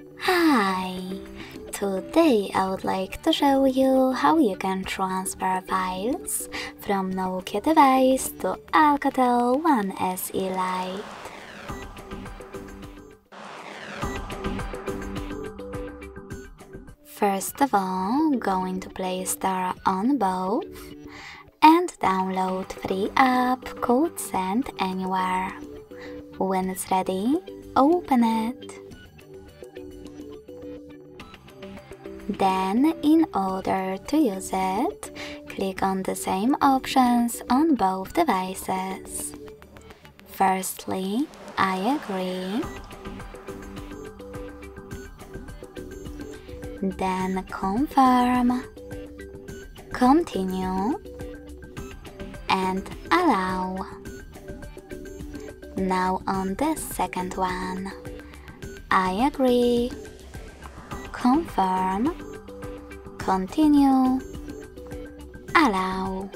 Hi! Today I would like to show you how you can transfer files from Nokia device to ALCATEL 1SE Lite. First of all, go into Play Store on both and download free app called Send Anywhere. When it's ready, open it. Then, in order to use it, click on the same options on both devices. Firstly, I agree. Then confirm, continue, and allow. Now on the second one, I agree, confirm, continue, allow.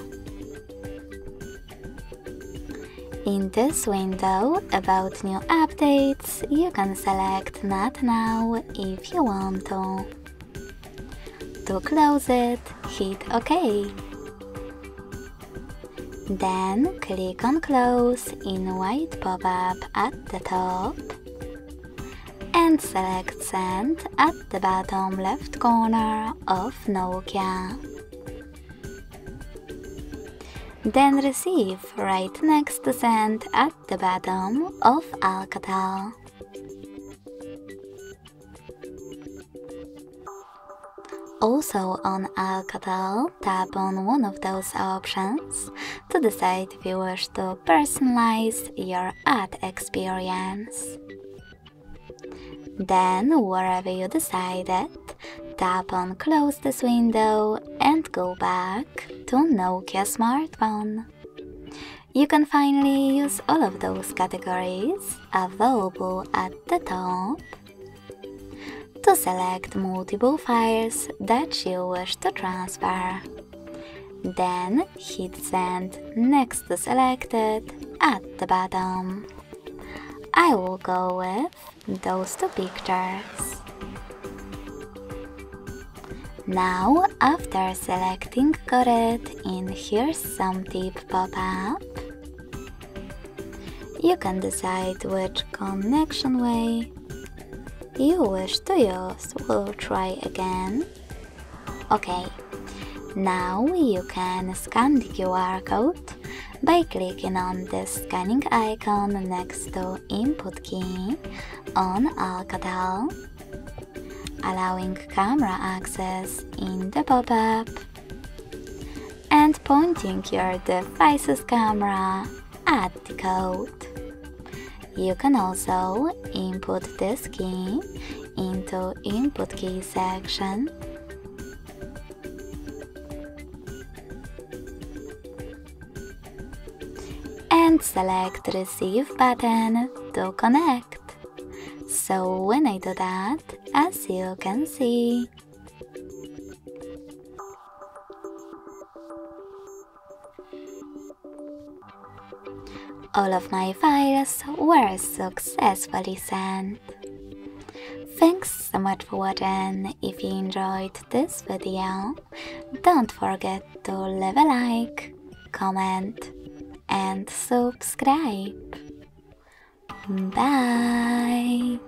In this window about new updates, you can select Not Now if you want to. To close it, hit OK. Then click on Close in white pop-up at the top and select Send at the bottom left corner of Nokia. Then Receive right next to Send at the bottom of ALCATEL. Also on ALCATEL, tap on one of those options to decide if you wish to personalize your ad experience. Then, wherever you decided, tap on Close this window and go back to Nokia smartphone. You can finally use all of those categories available at the top to select multiple files that you wish to transfer. Then hit Send next to Selected at the bottom. I will go with those two pictures. Now, after selecting Got It in Here's Some Tip pop-up, you can decide which connection way you wish to use. We'll try again. Okay, now you can scan the QR code by clicking on the scanning icon next to Input key on ALCATEL, allowing camera access in the pop-up, and pointing your device's camera at the code. You can also input this key into Input key section and select Receive button to connect. So when I do that, as you can see, all of my files were successfully sent. Thanks so much for watching. If you enjoyed this video, don't forget to leave a like, comment, and subscribe. Bye!